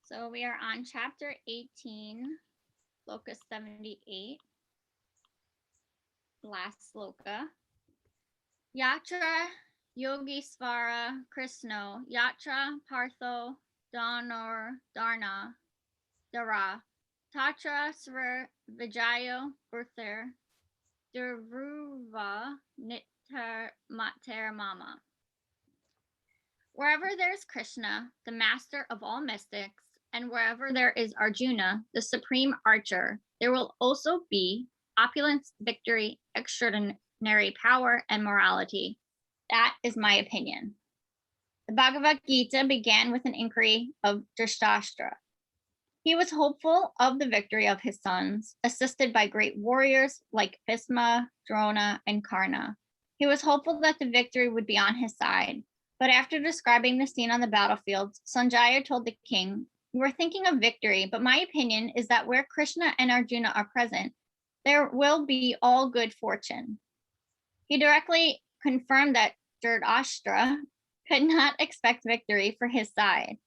So we are on chapter 18, Shlokas 78, last sloka. Yatra Yogisvara Krishno, Yatra Partho Dharna Dara, Tatra Sver Vijayo Burthir, Duruva Nitar Mater Mama. Wherever there's Krishna, the master of all mystics, and wherever there is Arjuna, the supreme archer, there will also be opulence, victory, extraordinary power, and morality. That is my opinion. The Bhagavad Gita began with an inquiry of Dhritarashtra. He was hopeful of the victory of his sons, assisted by great warriors like Bhisma, Drona, and Karna. He was hopeful that the victory would be on his side. But after describing the scene on the battlefield, Sanjaya told the king, "We're thinking of victory, but my opinion is that where Krishna and Arjuna are present, there will be all good fortune." He directly confirmed that Dhritarashtra could not expect victory for his side.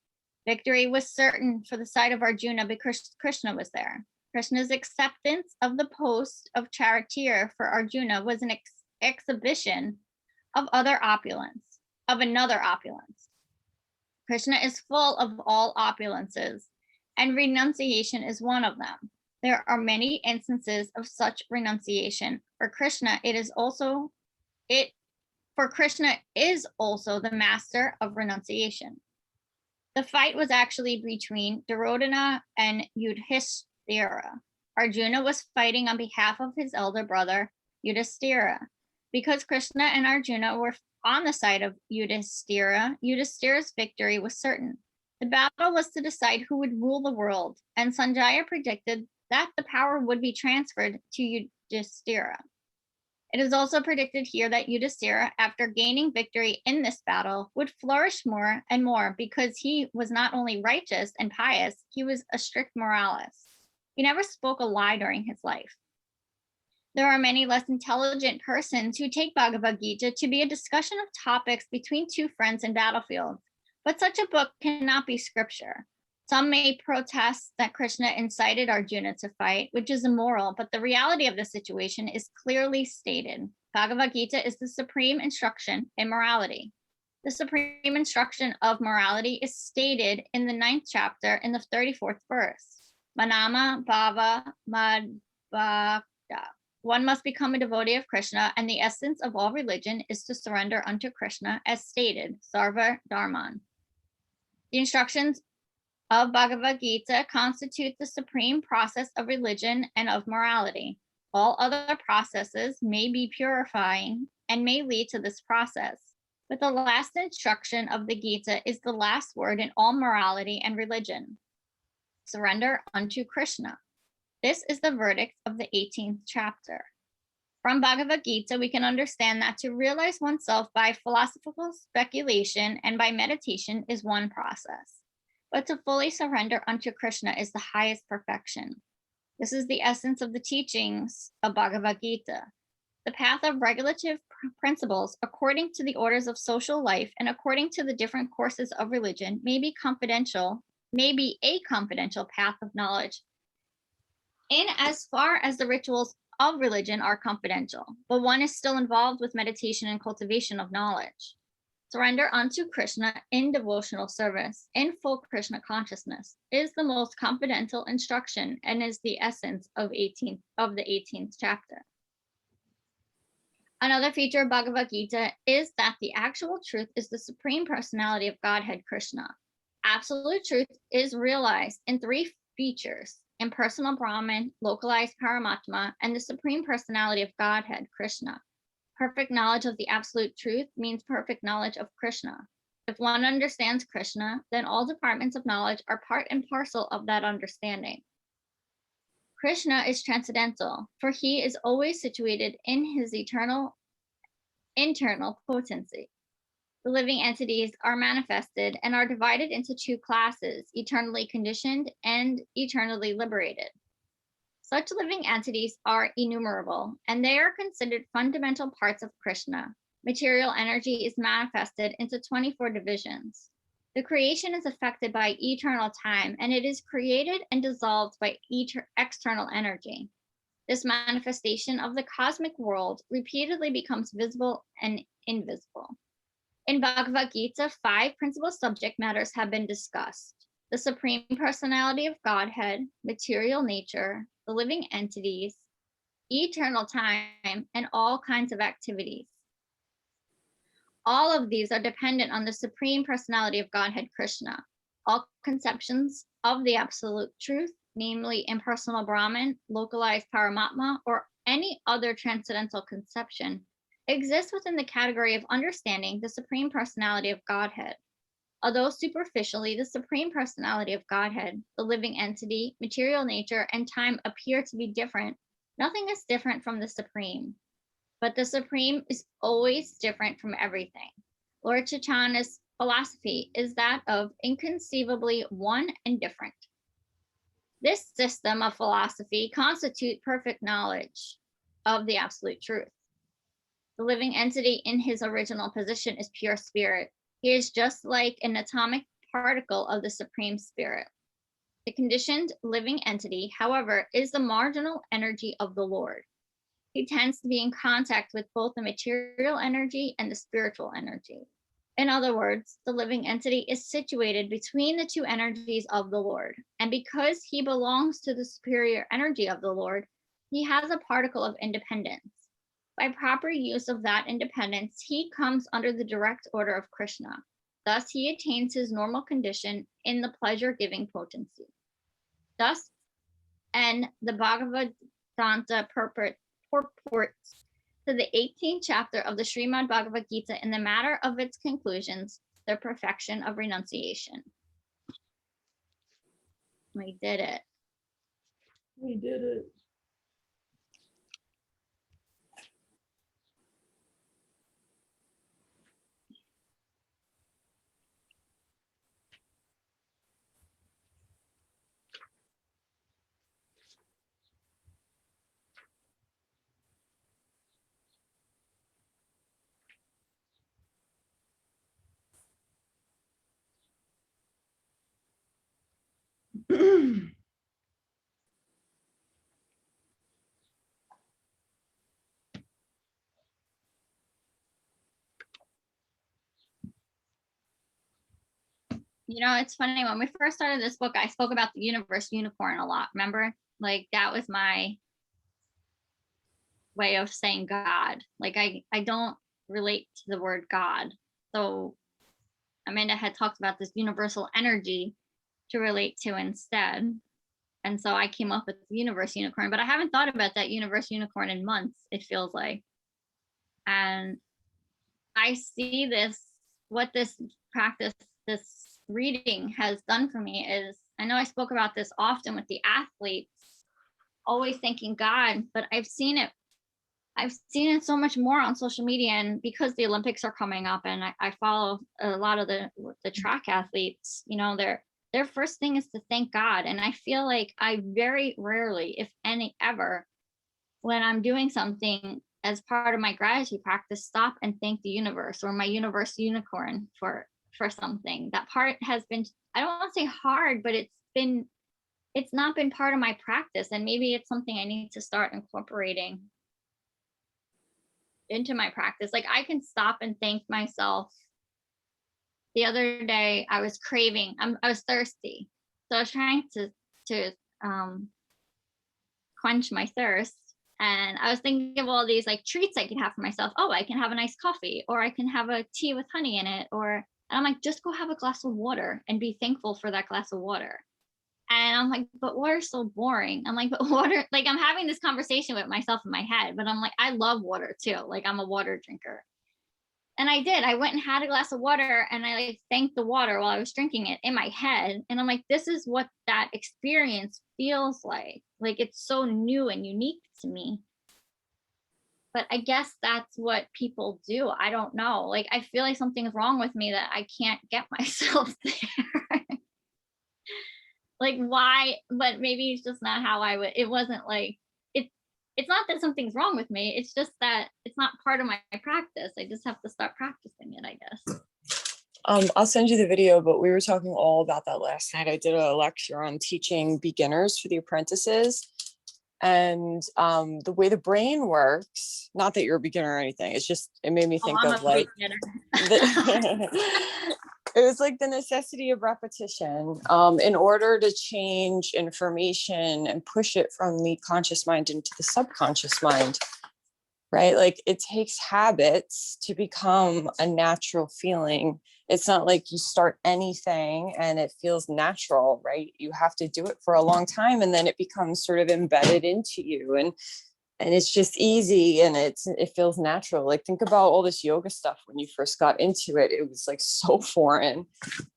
Victory was certain for the side of Arjuna because Krishna was there. Krishna's acceptance of the post of charioteer for Arjuna was an exhibition of another opulence. Krishna is full of all opulences, and renunciation is one of them. There are many instances of such renunciation. For Krishna is also the master of renunciation. The fight was actually between Duryodhana and Yudhishthira. Arjuna was fighting on behalf of his elder brother, Yudhishthira. Because Krishna and Arjuna were on the side of Yudhishthira, Yudhishthira's victory was certain. The battle was to decide who would rule the world, and Sanjaya predicted that the power would be transferred to Yudhishthira. It is also predicted here that Yudhishthira, after gaining victory in this battle, would flourish more and more because he was not only righteous and pious, he was a strict moralist. He never spoke a lie during his life. There are many less intelligent persons who take Bhagavad Gita to be a discussion of topics between two friends in battlefields, but such a book cannot be scripture. Some may protest that Krishna incited Arjuna to fight, which is immoral, but the reality of the situation is clearly stated. Bhagavad Gita is the supreme instruction in morality. The supreme instruction of morality is stated in the 9th chapter in the 34th verse. Manama Bhava Madbhakta. One must become a devotee of Krishna, and the essence of all religion is to surrender unto Krishna, as stated, Sarva Dharman. The instructions of Bhagavad Gita constitute the supreme process of religion and of morality. All other processes may be purifying and may lead to this process, but the last instruction of the Gita is the last word in all morality and religion. Surrender unto Krishna. This is the verdict of the 18th chapter. From Bhagavad Gita, we can understand that to realize oneself by philosophical speculation and by meditation is one process, but to fully surrender unto Krishna is the highest perfection. This is the essence of the teachings of Bhagavad Gita. The path of regulative principles, according to the orders of social life and according to the different courses of religion, may be a confidential path of knowledge, in as far as the rituals of religion are confidential, but one is still involved with meditation and cultivation of knowledge. Surrender unto Krishna in devotional service, in full Krishna consciousness, is the most confidential instruction and is the essence of the 18th chapter. Another feature of Bhagavad Gita is that the actual truth is the Supreme Personality of Godhead, Krishna. Absolute truth is realized in three features: impersonal Brahman, localized Paramatma, and the Supreme Personality of Godhead, Krishna. Perfect knowledge of the absolute truth means perfect knowledge of Krishna. If one understands Krishna, then all departments of knowledge are part and parcel of that understanding. Krishna is transcendental, for he is always situated in his eternal internal potency. The living entities are manifested and are divided into two classes, eternally conditioned and eternally liberated. Such living entities are innumerable, and they are considered fundamental parts of Krishna. Material energy is manifested into 24 divisions. The creation is affected by eternal time, and it is created and dissolved by external energy. This manifestation of the cosmic world repeatedly becomes visible and invisible. In Bhagavad Gita, 5 principal subject matters have been discussed: the Supreme Personality of Godhead, material nature, the living entities, eternal time, and all kinds of activities. All of these are dependent on the Supreme Personality of Godhead, Krishna. All conceptions of the absolute truth, namely impersonal Brahman, localized Paramatma, or any other transcendental conception, exist within the category of understanding the Supreme Personality of Godhead. Although superficially the Supreme Personality of Godhead, the living entity, material nature, and time appear to be different, nothing is different from the Supreme. But the Supreme is always different from everything. Lord Chaitanya's philosophy is that of inconceivably one and different. This system of philosophy constitutes perfect knowledge of the absolute truth. The living entity in his original position is pure spirit. He is just like an atomic particle of the Supreme Spirit. The conditioned living entity, however, is the marginal energy of the Lord. He tends to be in contact with both the material energy and the spiritual energy. In other words, the living entity is situated between the two energies of the Lord. And because he belongs to the superior energy of the Lord, he has a particle of independence. By proper use of that independence, he comes under the direct order of Krishna. Thus, he attains his normal condition in the pleasure-giving potency. Thus, and the Bhagavad Gita purports to the 18th chapter of the Srimad Bhagavad Gita in the matter of its conclusions, the perfection of renunciation. We did it. We did it. You know, it's funny, when we first started this book, I spoke about the universe unicorn a lot. Remember? Like, that was my way of saying God. Like, I don't relate to the word God. So Amanda had talked about this universal energy to relate to instead. And so I came up with the universe unicorn, but I haven't thought about that universe unicorn in months, it feels like. And I see this, what this practice, this reading has done for me is, I know I spoke about this often with the athletes, always thanking God, but I've seen it so much more on social media. And because the Olympics are coming up, and I follow a lot of the track athletes, you know, their first thing is to thank God. And I feel like I very rarely, if any ever, when I'm doing something as part of my gratitude practice, stop and thank the universe or my universe unicorn for something. That part has been, I don't want to say hard, but it's not been part of my practice. And maybe it's something I need to start incorporating into my practice. Like, I can stop and thank myself. The other day I was craving, I was thirsty. So I was trying to quench my thirst. And I was thinking of all these like treats I can have for myself. Oh, I can have a nice coffee, or I can have a tea with honey in it, and I'm like, just go have a glass of water and be thankful for that glass of water. And I'm like, but water's so boring. I'm like, but water, like, I'm having this conversation with myself in my head, but I'm like, I love water too. Like, I'm a water drinker. And I did. I went and had a glass of water, and I like thanked the water while I was drinking it in my head. And I'm like, this is what that experience feels like. Like, it's so new and unique to me. But I guess that's what people do. I don't know. Like, I feel like something's wrong with me that I can't get myself there. Like, why? But maybe it's just not how I would. It wasn't like it. It's not that something's wrong with me. It's just that it's not part of my practice. I just have to start practicing it, I guess. I'll send you the video, but we were talking all about that last night. I did a lecture on teaching beginners for the apprentices. And the way the brain works, not that you're a beginner or anything, it's just, it made me think of like, it was like the necessity of repetition in order to change information and push it from the conscious mind into the subconscious mind, right? Like it takes habits to become a natural feeling. It's not like you start anything and it feels natural, right? You have to do it for a long time and then it becomes sort of embedded into you. And it's just easy and it feels natural. Like think about all this yoga stuff. When you first got into it, it was like so foreign.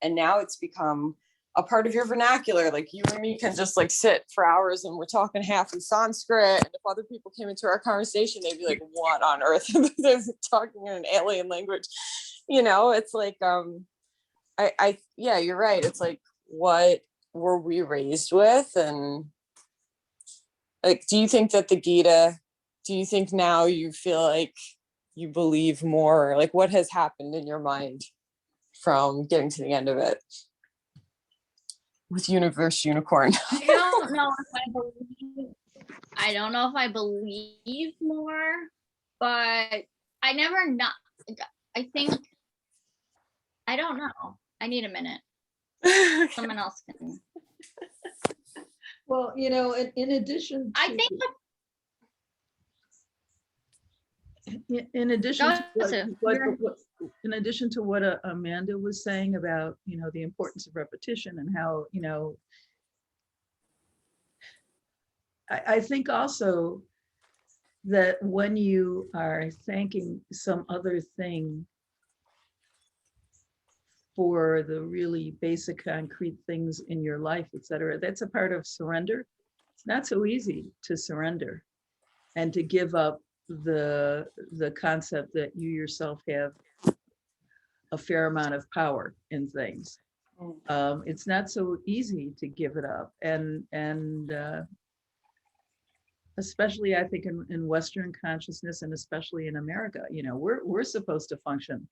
And now it's become a part of your vernacular. Like you and me can just like sit for hours and we're talking half in Sanskrit. And if other people came into our conversation, they'd be like, what on earth? They're talking in an alien language. You know, it's like, yeah, you're right. It's like, what were we raised with? And like, do you think that the Gita, do you think now you feel like you believe more? Like what has happened in your mind from getting to the end of it with Universe Unicorn? I don't know if I believe more, but I never not. I think I don't know. I need a minute. Someone else can. Well, you know, in addition to, I think in addition to what, in addition to what Amanda was saying about, you know, the importance of repetition and how, you know, I think also that when you are thanking some other thing for the really basic concrete things in your life, etc., that's a part of surrender. It's not so easy to surrender and to give up the concept that you yourself have a fair amount of power in things. It's not so easy to give it up, and especially I think in Western consciousness, and especially in America, you know, we're supposed to function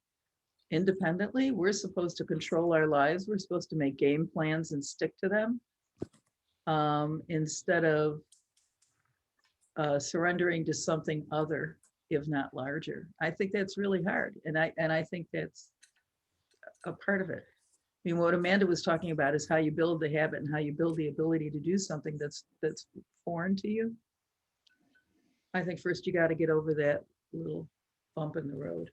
independently. We're supposed to control our lives. We're supposed to make game plans and stick to them, instead of surrendering to something other, if not larger. I think that's really hard, and I think that's a part of it. I mean, what Amanda was talking about is how you build the habit and how you build the ability to do something that's foreign to you. I think first you got to get over that little bump in the road.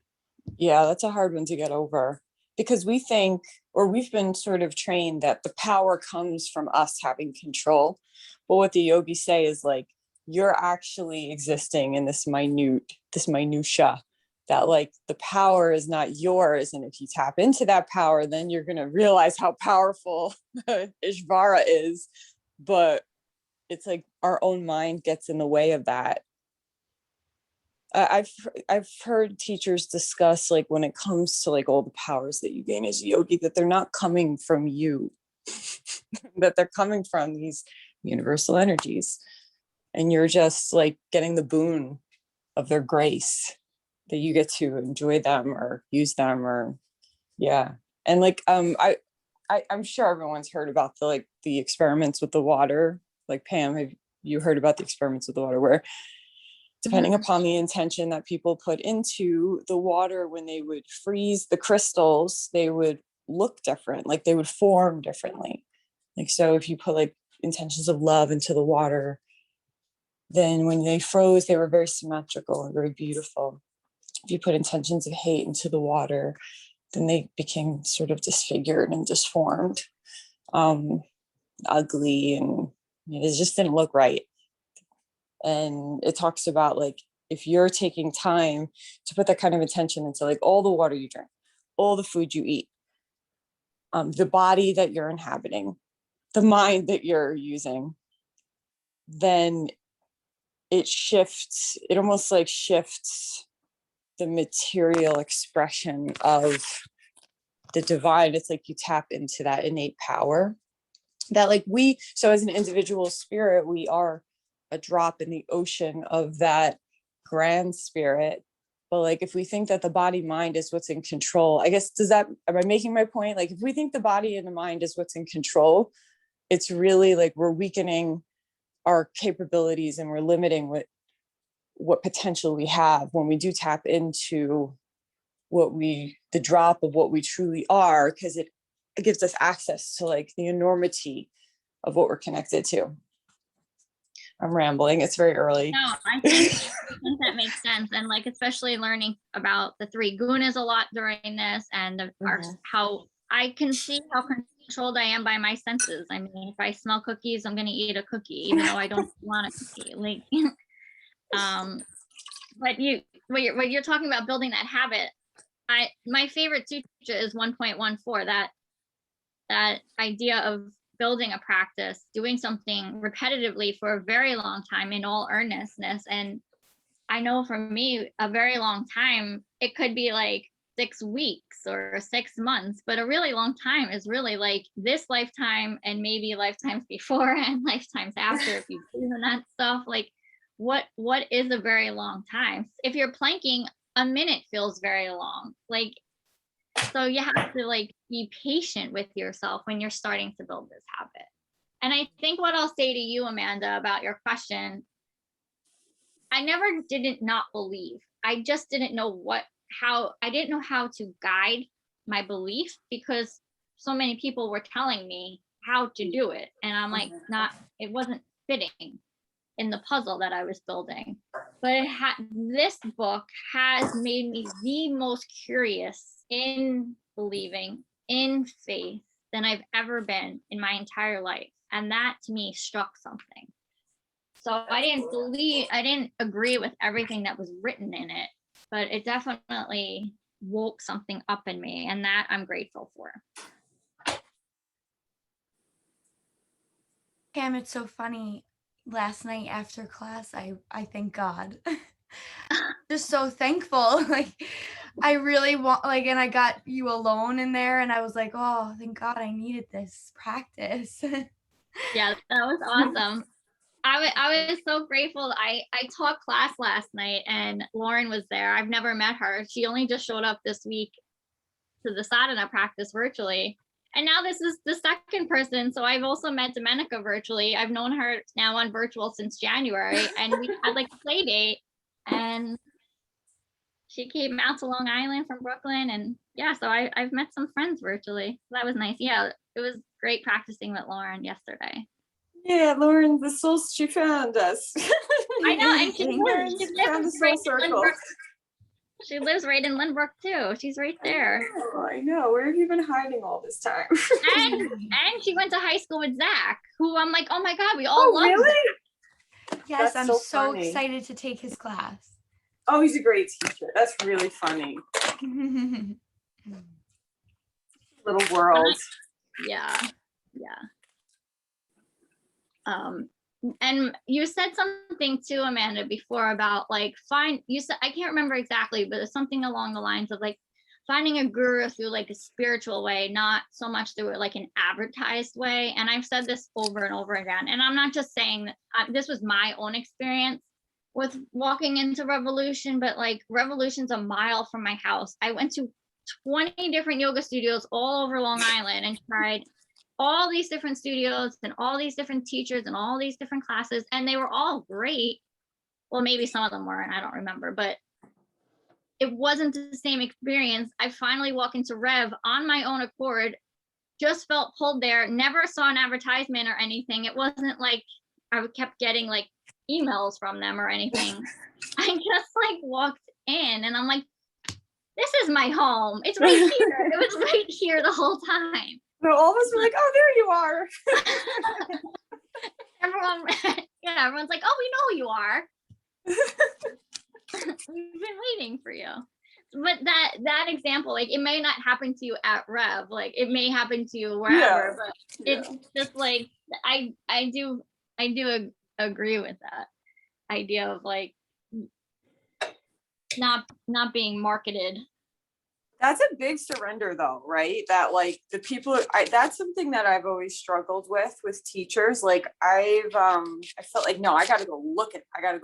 Yeah, that's a hard one to get over, because we think, or we've been sort of trained that the power comes from us having control. But what the yogis say is like, you're actually existing in this minutia, that like the power is not yours. And if you tap into that power, then you're going to realize how powerful Ishvara is. But it's like our own mind gets in the way of that. I've heard teachers discuss, like, when it comes to like all the powers that you gain as a yogi, that they're not coming from you, that they're coming from these universal energies, and you're just like getting the boon of their grace, that you get to enjoy them or use them, or yeah. And like I'm sure everyone's heard about the experiments with the water. Like, Pam, have you heard about the experiments with the water, where depending upon the intention that people put into the water, when they would freeze the crystals, they would look different, like they would form differently. Like, so if you put like intentions of love into the water, then when they froze, they were very symmetrical and very beautiful. If you put intentions of hate into the water, then they became sort of disfigured and disformed, ugly, and it just didn't look right. And it talks about like, if you're taking time to put that kind of attention into like all the water you drink, all the food you eat, the body that you're inhabiting, the mind that you're using, then it shifts, it almost like shifts the material expression of the divine. It's like you tap into that innate power that like so as an individual spirit, we are a drop in the ocean of that grand spirit. But like, if we think that the body mind is what's in control, I guess, am I making my point? Like, if we think the body and the mind is what's in control, it's really like we're weakening our capabilities and we're limiting what potential we have when we do tap into the drop of what we truly are, because it gives us access to like the enormity of what we're connected to. I'm rambling. It's very early. No, I think that makes sense. And like, especially learning about the three gunas a lot during this, and how I can see how controlled I am by my senses. I mean, if I smell cookies, I'm going to eat a cookie, even though I don't want a cookie. Like, but when you're talking about building that habit, my favorite sutra is 1.14, that idea of building a practice, doing something repetitively for a very long time in all earnestness. And I know for me, a very long time, it could be like 6 weeks or 6 months, but a really long time is really like this lifetime and maybe lifetimes before and lifetimes after, if you do that stuff. Like, what is a very long time? If you're planking, a minute feels very long. Like, so you have to like be patient with yourself when you're starting to build this habit. And I think what I'll say to you, Amanda, about your question, I never didn't not believe. I just didn't know I didn't know how to guide my belief, because so many people were telling me how to do it. And I'm like, it wasn't fitting in the puzzle that I was building. But this book has made me the most curious in believing, in faith, than I've ever been in my entire life. And that to me struck something. So I didn't agree with everything that was written in it, but it definitely woke something up in me, and that I'm grateful for. Pam, it's so funny. Last night after class, I thank God. Just so thankful. Like, I really want, like, and I got you alone in there, and I was like, oh, thank God, I needed this practice. Yeah, that was awesome. I was so grateful. I taught class last night and Lauren was there. I've never met her. She only just showed up this week to the sadhana practice virtually. And now this is the second person. So I've also met Domenica virtually. I've known her now on virtual since January, and we had like a play date, and she came out to Long Island from Brooklyn. And yeah, so I've met some friends virtually. So that was nice. Yeah, it was great practicing with Lauren yesterday. Yeah, Lauren, she found us. I know, and she lives right in Lynbrook too. She's right there. I know. Where have you been hiding all this time? and she went to high school with Zach, who I'm like, oh my God, we all love really? Zach. Yes, I'm so excited to take his class. Oh, he's a great teacher. That's really funny. Little world. Yeah. And you said something too, Amanda, before about like you said, I can't remember exactly, but it's something along the lines of like finding a guru through like a spiritual way, not so much through like an advertised way. And I've said this over and over again, and I'm not just saying that this was my own experience with walking into Revolution, but like Revolution's a mile from my house. I went to 20 different yoga studios all over Long Island and tried all these different studios and all these different teachers and all these different classes, and they were all great. Well, maybe some of them weren't, I don't remember, but it wasn't the same experience. I finally walked into Rev on my own accord, just felt pulled there, never saw an advertisement or anything. It wasn't like I kept getting like emails from them or anything. I just like walked in and I'm like, this is my home. It's right here. It was right here the whole time. So all of us were like, oh, there you are. Everyone's like, oh, we know who you are. we've been waiting for you. But that example, like, it may not happen to you at Rev, like it may happen to you wherever, but it's just like, I do agree with that idea of like not being marketed. That's a big surrender though, right? That like the people, that's something that I've always struggled with teachers. Like I felt like, no, I got to go look and I got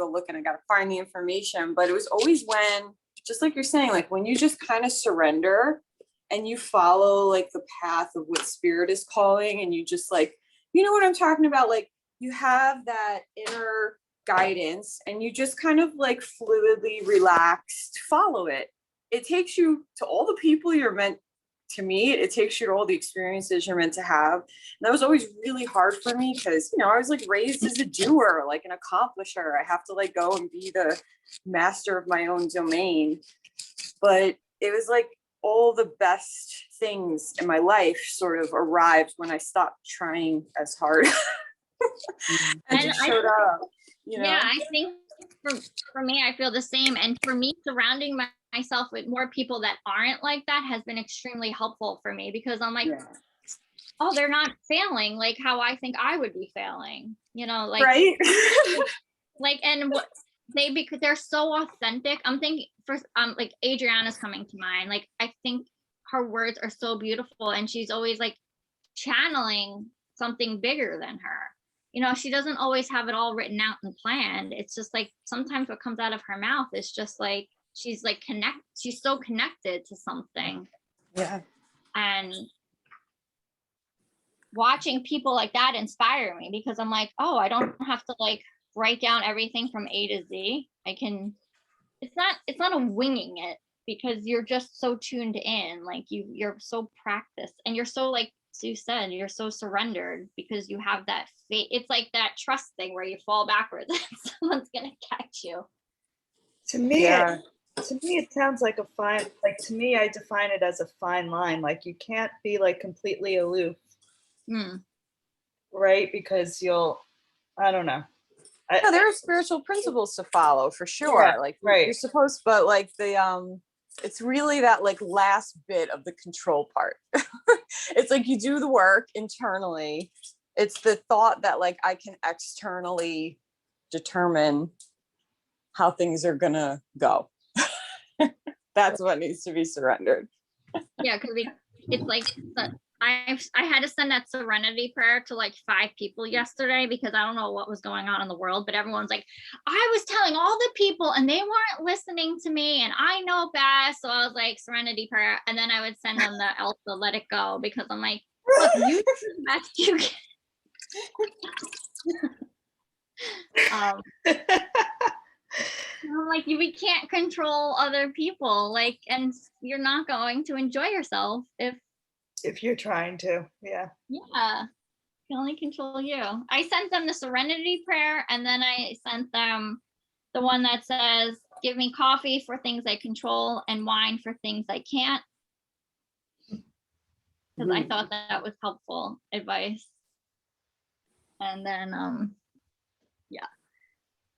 to find the information. But it was always when, just like you're saying, like when you just kind of surrender and you follow like the path of what spirit is calling, and you just like, you know what I'm talking about? Like you have that inner guidance and you just kind of like fluidly relaxed, follow it. It takes you to all the people you're meant to meet. It takes you to all the experiences you're meant to have. And that was always really hard for me because, I was like raised as a doer, like an accomplisher. I have to like go and be the master of my own domain. But it was like all the best things in my life sort of arrived when I stopped trying as hard and just showed up. Yeah, I think for me, I feel the same. And for me, surrounding myself with more people that aren't like that has been extremely helpful for me, because I'm like, oh, they're not failing like how I think I would be failing, like, right. Like, and what because they're so authentic. I'm thinking first, like Adriana's coming to mind. Like, I think her words are so beautiful, and she's always like channeling something bigger than her. She doesn't always have it all written out and planned. It's just like sometimes what comes out of her mouth is just like she's like she's so connected to something. Yeah. And watching people like that inspire me, because I'm like, oh, I don't have to like write down everything from A to Z. It's not a winging it, because you're just so tuned in, like you're so practiced, and you're so, like Sue said, you're so surrendered because you have that faith. It's like that trust thing where you fall backwards and someone's gonna catch you. To me, it sounds like a fine, like to me, I define it as a fine line. Like you can't be like completely aloof, right? Because I don't know. No, there are spiritual principles to follow for sure. Yeah, like right. You're supposed, but like it's really that like last bit of the control part. It's like you do the work internally. It's the thought that like I can externally determine how things are gonna go. That's what needs to be surrendered. Yeah, because it's like I had to send that serenity prayer to like 5 people yesterday, because I don't know what was going on in the world, but everyone's like, I was telling all the people and they weren't listening to me, and I know best. So I was like, serenity prayer, and then I would send them the Elsa let it go, because I'm like, look, you do the best you can. I'm like, we can't control other people, like, and you're not going to enjoy yourself if you're trying to. Yeah, you can only control you. I sent them the serenity prayer, and then I sent them the one that says, give me coffee for things I control and wine for things I can't, because I thought that was helpful advice. And then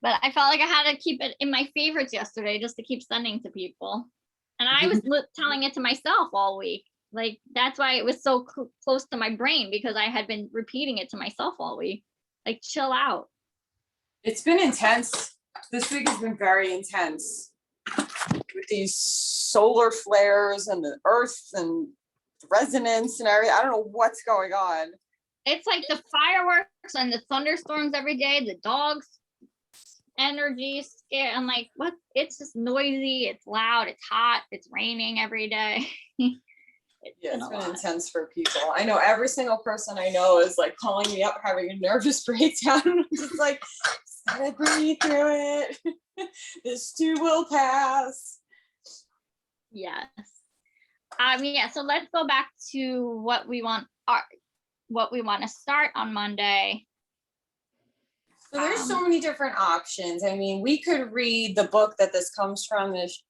but I felt like I had to keep it in my favorites yesterday just to keep sending to people. And I was telling it to myself all week. Like, that's why it was so close to my brain, because I had been repeating it to myself all week. Like, chill out. It's been intense. This week has been very intense with these solar flares and the earth and resonance and everything. I don't know what's going on. It's like the fireworks and the thunderstorms every day, the dogs energy scare. I'm like, what? It's just noisy, it's loud, it's hot, it's raining every day. It's been intense for people. I know every single person I know is like calling me up having a nervous breakdown. I'm just like, just gotta breathe through it. This too will pass. Yes. So let's go back to what we want to start on Monday. So there's so many different options. I mean, we could read the book that this comes from, this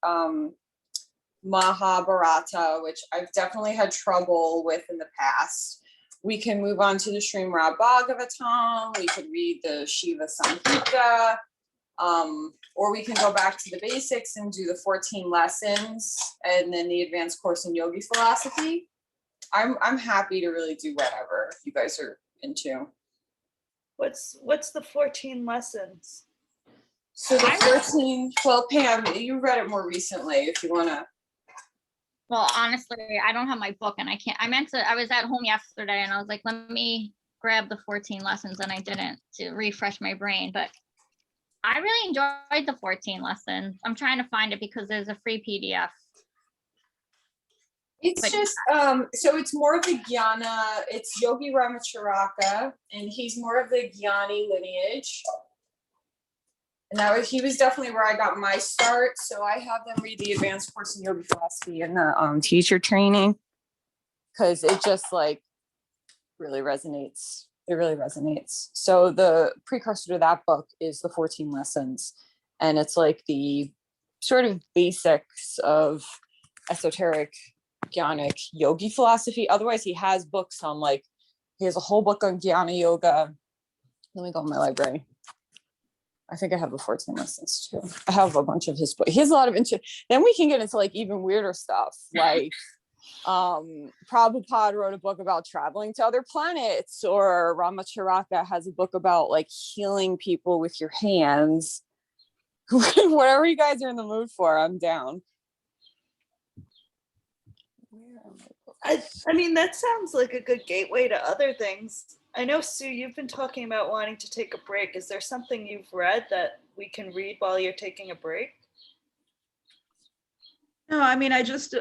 Mahabharata, which I've definitely had trouble with in the past. We can move on to the Srimad Bhagavatam. We could read the Shiva Samhita. Or we can go back to the basics and do the 14 lessons and then the advanced course in yogi philosophy. I'm happy to really do whatever you guys are into. What's the 14 lessons? So the 14, well, Pam, you read it more recently if you want to. Well, honestly, I don't have my book and I was at home yesterday and I was like, let me grab the 14 lessons, and I didn't, to refresh my brain. But I really enjoyed the 14 lessons. I'm trying to find it because there's a free PDF. It's just, so it's more of the Jnana, it's Yogi Ramacharaka, and he's more of the Jnani lineage. And he was definitely where I got my start. So I have them read the advanced course in yoga philosophy and the teacher training, because it just like really resonates. It really resonates. So the precursor to that book is the 14 lessons. And it's like the sort of basics of esoteric Jnanic yogi philosophy. Otherwise, he has books on he has a whole book on Jnana yoga. Let me go in my library. I think I have the 14 lessons too. I have a bunch of his books. He has a lot of then we can get into even weirder stuff. Prabhupada wrote a book about traveling to other planets, or Ramacharaka has a book about healing people with your hands. Whatever you guys are in the mood for, I'm down. I mean, that sounds like a good gateway to other things. I know, Sue, you've been talking about wanting to take a break. Is there something you've read that we can read while you're taking a break? No, I mean, I just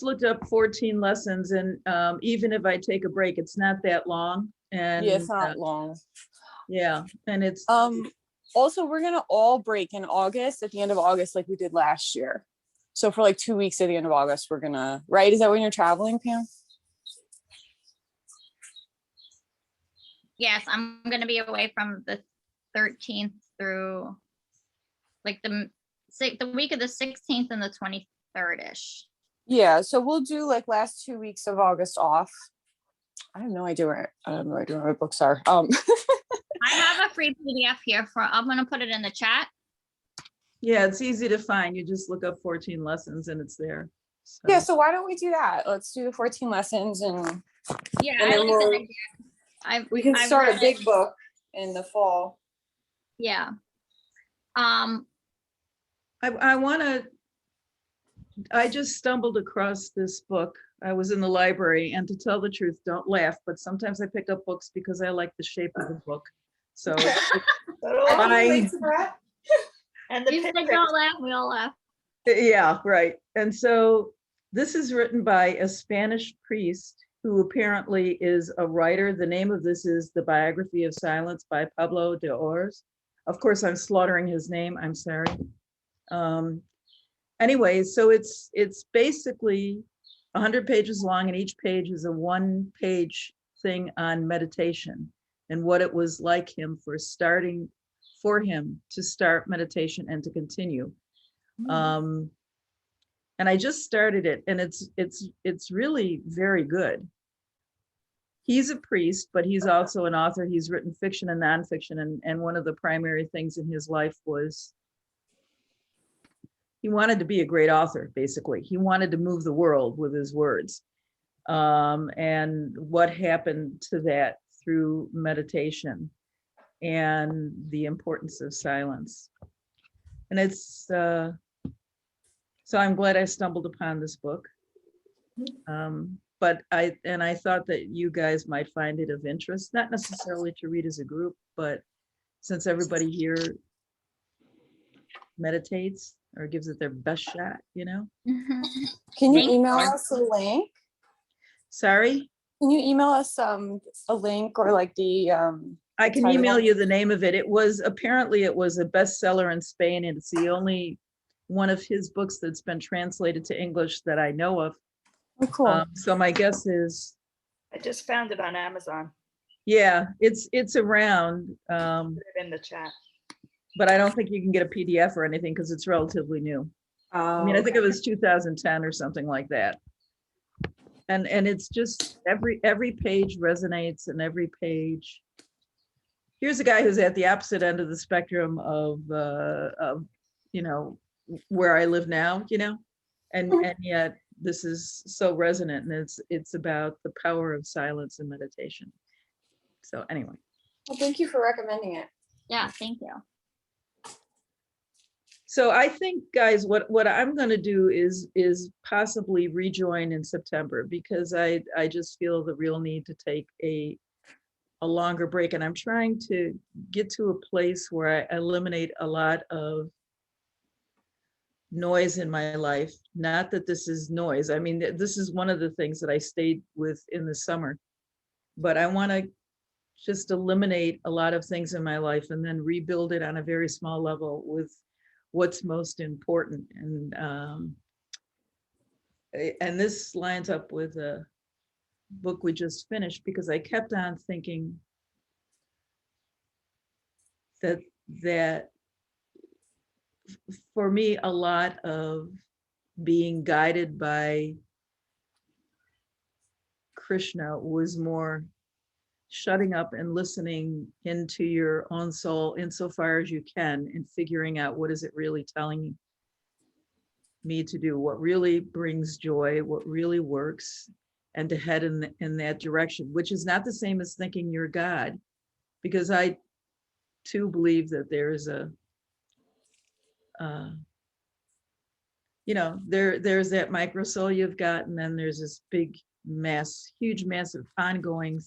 looked up 14 lessons, and even if I take a break, it's not that long. And yeah, it's not long. Yeah, and it's also, we're gonna all break in August, at the end of August, like we did last year. So for 2 weeks at the end of August, we're gonna, right? Is that when you're traveling, Pam? Yes, I'm going to be away from the 13th through the week of the 16th and the 23rd-ish. Yeah, so we'll do last 2 weeks of August off. I have no idea where my books are. I have a free PDF here I'm going to put it in the chat. Yeah, it's easy to find. You just look up 14 lessons and it's there. So. Yeah, so why don't we do that? Let's do the 14 lessons and yeah, and I like that idea. we can start a big book in the fall. Yeah. I just stumbled across this book. I was in the library, and to tell the truth, don't laugh, but sometimes I pick up books because I like the shape of the book. So And the You said picture. don't laugh, we all laugh. yeah, right. And so this is written by a Spanish priest who apparently is a writer. The name of this is The Biography of Silence by Pablo de Ors. Of course, I'm slaughtering his name. I'm sorry. Anyway, so it's basically 100 pages long, and each page is a 1-page thing on meditation and what it was like for him to start meditation and to continue. And I just started it, and it's really very good. He's a priest, but he's also an author. He's written fiction and nonfiction, and one of the primary things in his life was he wanted to be a great author, basically. He wanted to move the world with his words. And what happened to that through meditation and the importance of silence. And it's, so I'm glad I stumbled upon this book. But I thought that you guys might find it of interest, not necessarily to read as a group, but since everybody here meditates or gives it their best shot, Can you email us a link? Sorry? Can you email us a link or the I can email you the name of it. It was a bestseller in Spain, and it's the only one of his books that's been translated to English that I know of. Oh, cool. So my guess is, I just found it on Amazon. yeah, it's around. Put it in the chat. But I don't think you can get a PDF or anything because it's relatively new. I mean, I think it was 2010 or something like that. And it's just every page resonates, and every page. here's a guy who's at the opposite end of the spectrum of you know, where I live now, you know, and yet this is so resonant, and it's about the power of silence and meditation. So anyway. Well, thank you for recommending it. Yeah, thank you. So I think, guys, what I'm going to do is possibly rejoin in September, because I just feel the real need to take a longer break, and I'm trying to get to a place where I eliminate a lot of noise in my life. Not that this is noise. I mean, this is one of the things that I stayed with in the summer, but I want to just eliminate a lot of things in my life and then rebuild it on a very small level with what's most important. And this lines up with a book we just finished, because I kept on thinking that for me, a lot of being guided by Krishna was more shutting up and listening into your own soul insofar as you can, and figuring out what is it really telling me to do, what really brings joy, what really works, and to head in that direction, which is not the same as thinking you're God, because I too believe that there is a you know, there's that micro soul you've got, and then there's this big huge massive ongoing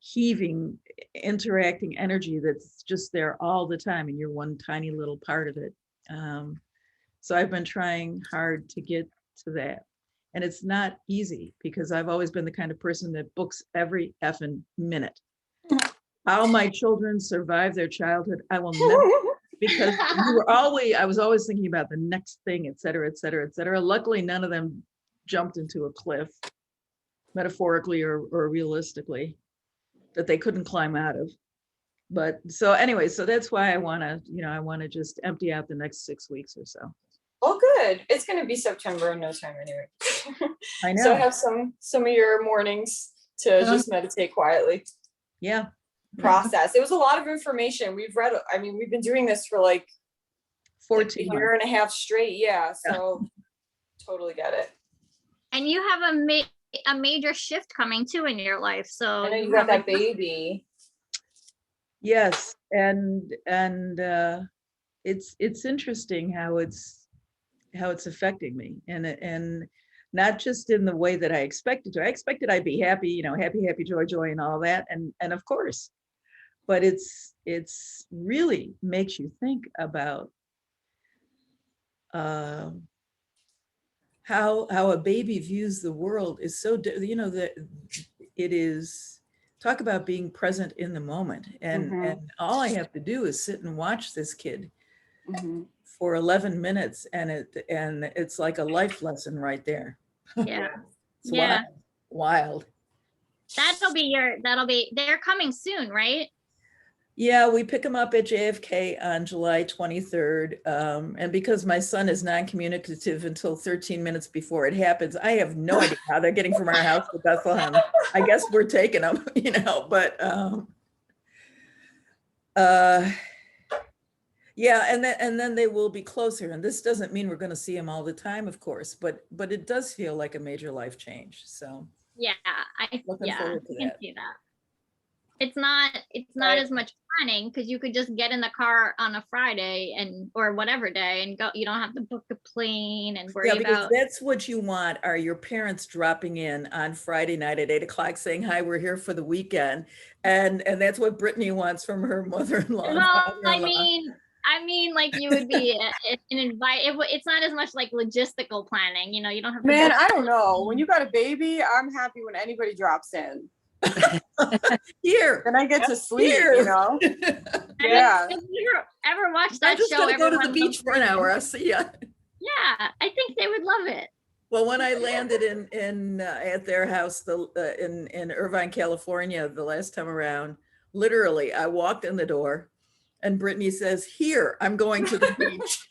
heaving interacting energy that's just there all the time, and you're one tiny little part of it. So I've been trying hard to get to that, and it's not easy, because I've always been the kind of person that books every effing minute. How my children survive their childhood, I will never, because I was always thinking about the next thing, et cetera, et cetera, et cetera. Luckily, none of them jumped into a cliff, metaphorically or realistically, that they couldn't climb out of. But so anyway, so that's why I want to just empty out the next 6 weeks or so. Well, good. It's going to be September in no time anyway. I know. So have some of your mornings to just meditate quietly. Yeah. Process. It was a lot of information. We've been doing this for like 14 a year and a half straight. Yeah. So totally get it. And you have a major shift coming too in your life. So I know you got that baby. Yes. And it's interesting how it's affecting me, and not just in the way that I expected to. I expected I'd be happy, you know, happy, joy, and all that. And of course, but it's really makes you think about how a baby views the world is so, you know, that it is, talk about being present in the moment. And all I have to do is sit and watch this kid for 11 minutes, and it's like a life lesson right there. yeah. It's Yeah. wild. They're coming soon, right? Yeah, we pick them up at JFK on July 23rd. And because my son is non-communicative until 13 minutes before it happens, I have no idea how they're getting from our house to Bethlehem. I guess we're taking them, you know, but yeah, and then they will be closer. And this doesn't mean we're going to see them all the time, of course, but it does feel like a major life change. So yeah, looking forward to I can that. see that. It's not as much planning, because you could just get in the car on a Friday or whatever day and go. You don't have to book a plane and worry Because about. that's what you want, are your parents dropping in on Friday night at 8 o'clock saying, hi, we're here for the weekend. And that's what Brittany wants from her mother-in-law. and Well, father-in-law. I mean, like, you would be an invite. It's not as much like logistical planning, you know. You don't have to. Man, I don't know. When you got a baby, I'm happy when anybody drops in. Here. Then I get to sleep, Here. you know? Yeah. Have you ever watched that I'm just show? going to go to the Everyone beach for an hour. I'll see ya. Yeah, I think they would love it. Well, when I landed in at their house in Irvine, California, the last time around, literally, I walked in the door, and Brittany says, "Here, I'm going to the beach."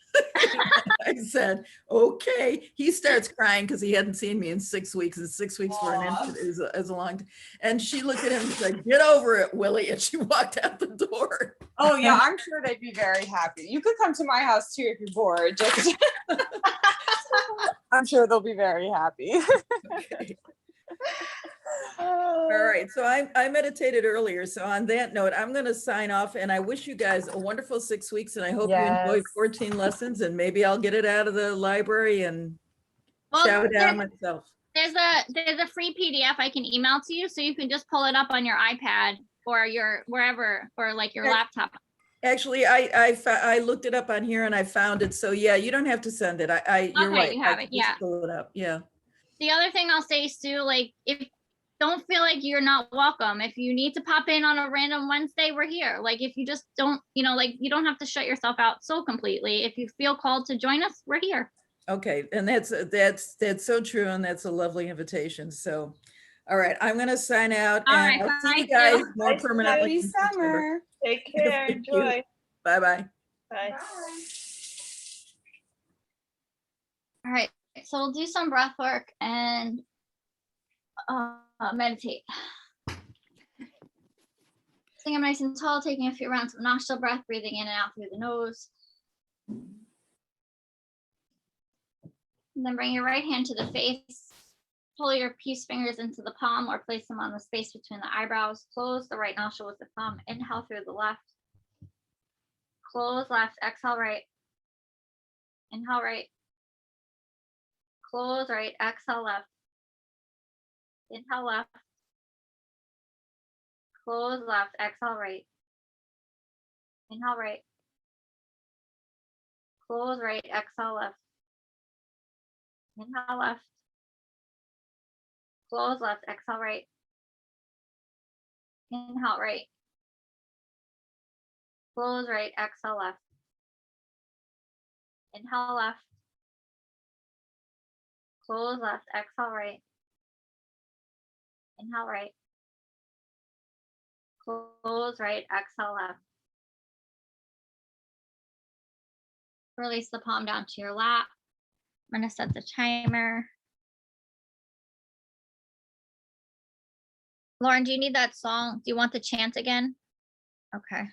I said, okay. He starts crying because he hadn't seen me in 6 weeks, and 6 weeks for an infant is a long time. And she looked at him and said, get over it, Willie. And she walked out the door. Oh yeah, I'm sure they'd be very happy. You could come to my house too if you're bored. Just I'm sure they'll be very happy. Okay. All right, so I meditated earlier. So on that note, I'm going to sign off, and I wish you guys a wonderful 6 weeks, and I hope you enjoyed Yes. 14 lessons, and maybe I'll get it out of the library and Well, chow down myself. there's a free PDF I can email to you, so you can just pull it up on your iPad or your wherever, or like your Okay. laptop. Actually, I looked it up on here and I found it. So yeah, you don't have to send it. You're Okay, right. you I have can it, just yeah. pull it up. Yeah. The other thing I'll say, Sue, like, if don't feel like you're not welcome. If you need to pop in on a random Wednesday, we're here. Like, if you just don't, like, you don't have to shut yourself out so completely. If you feel called to join us, we're here. Okay, and that's so true, and that's a lovely invitation. So, all right, I'm gonna sign out, All and right, I'll see you bye, Sue. guys more Bye, Sue. permanently Happy in September. summer. Take care. Thank you. Enjoy. Bye-bye. Bye. All right, so we'll do some breath work and meditate. Sitting up nice and tall, taking a few rounds of nostril breath, breathing in and out through the nose. And then bring your right hand to the face. Pull your peace fingers into the palm or place them on the space between the eyebrows. Close the right nostril with the thumb. Inhale through the left. Close left. Exhale right. Inhale right. Close right. Exhale left. Inhale left. Close left. Exhale right. Inhale right. Close right. Exhale left. Inhale left. Close left. Exhale right. Inhale right. Close right. Exhale left. Inhale left. Close left. Exhale right. Inhale right. Close right. Exhale left. Release the palm down to your lap. I'm going to set the timer. Lauren, do you need that song? Do you want the chant again? Okay.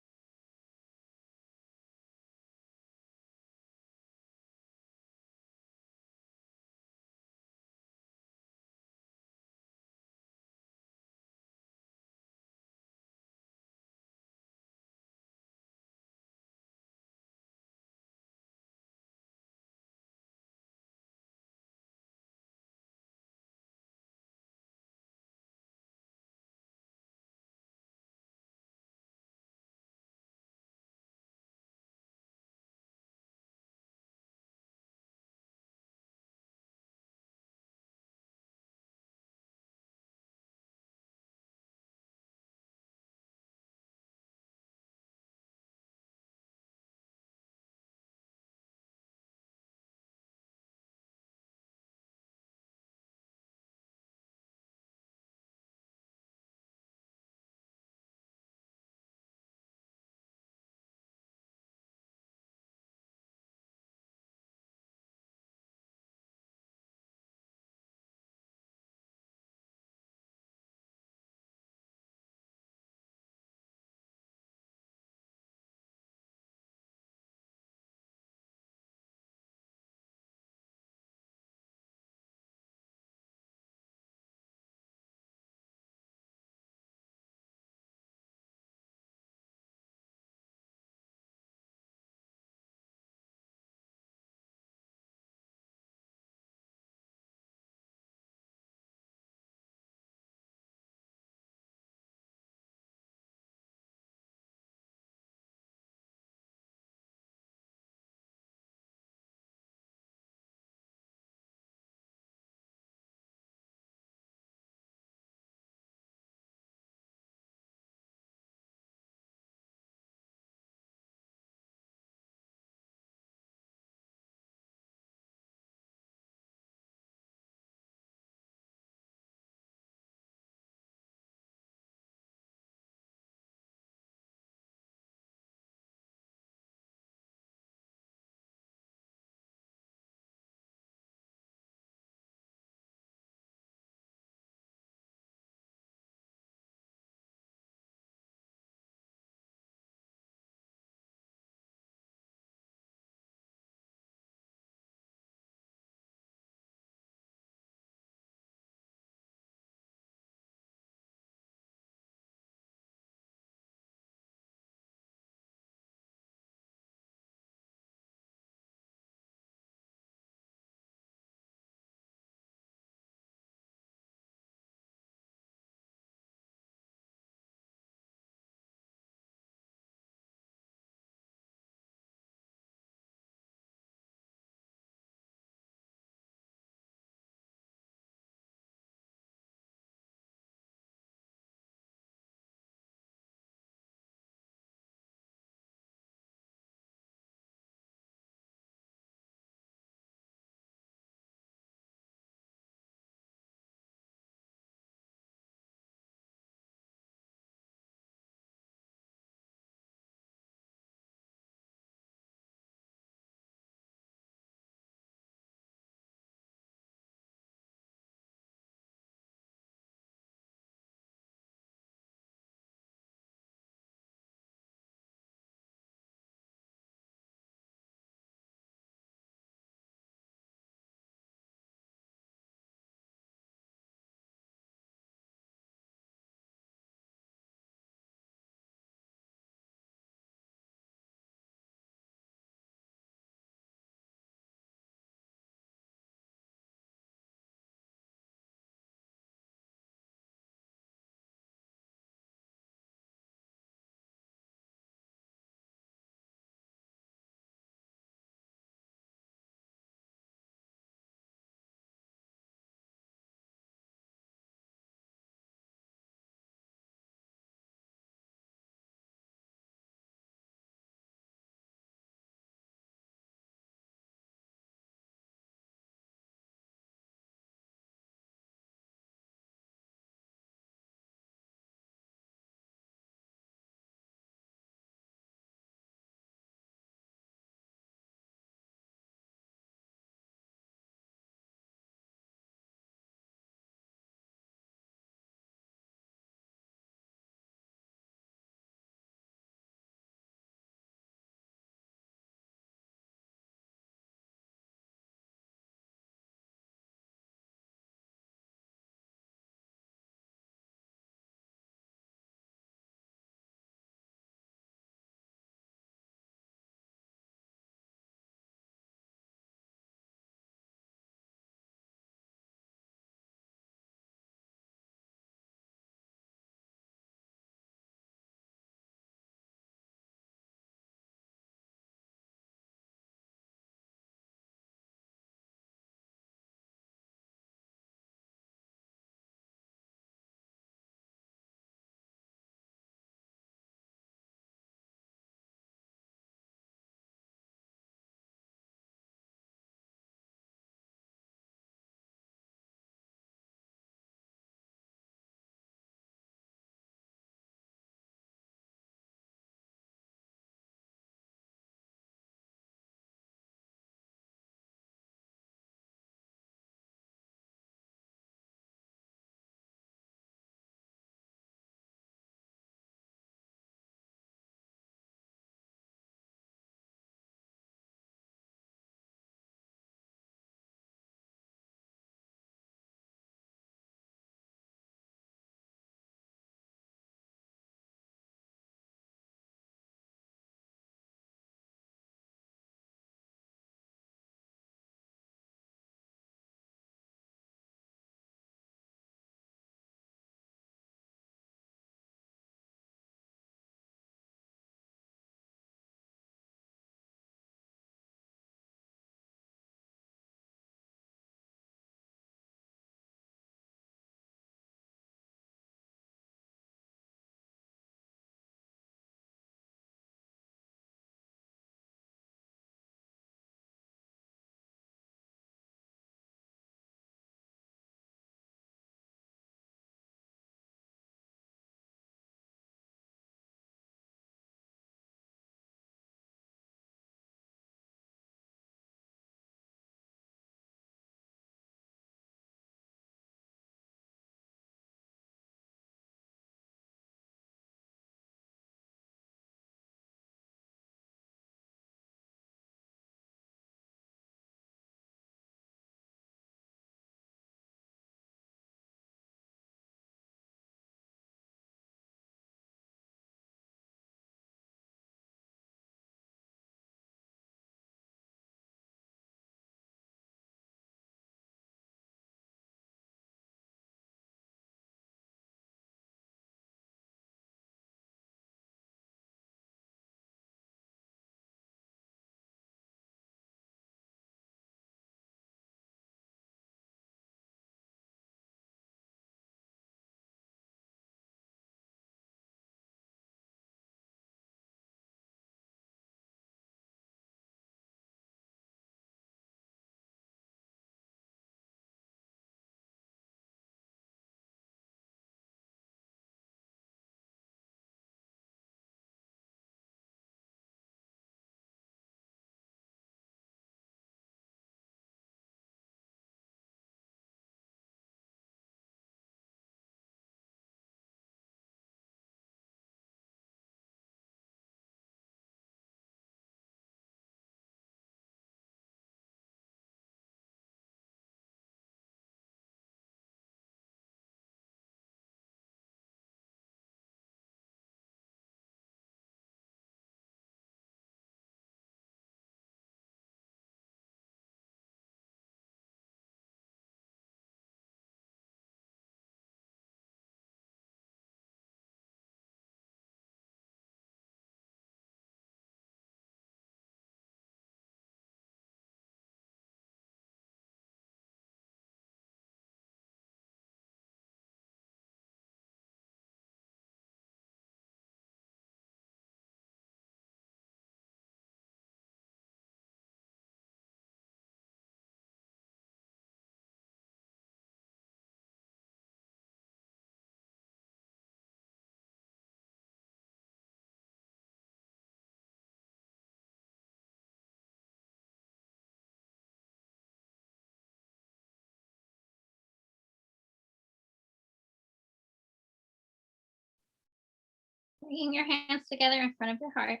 Bringing your hands together in front of your heart.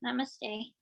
Namaste.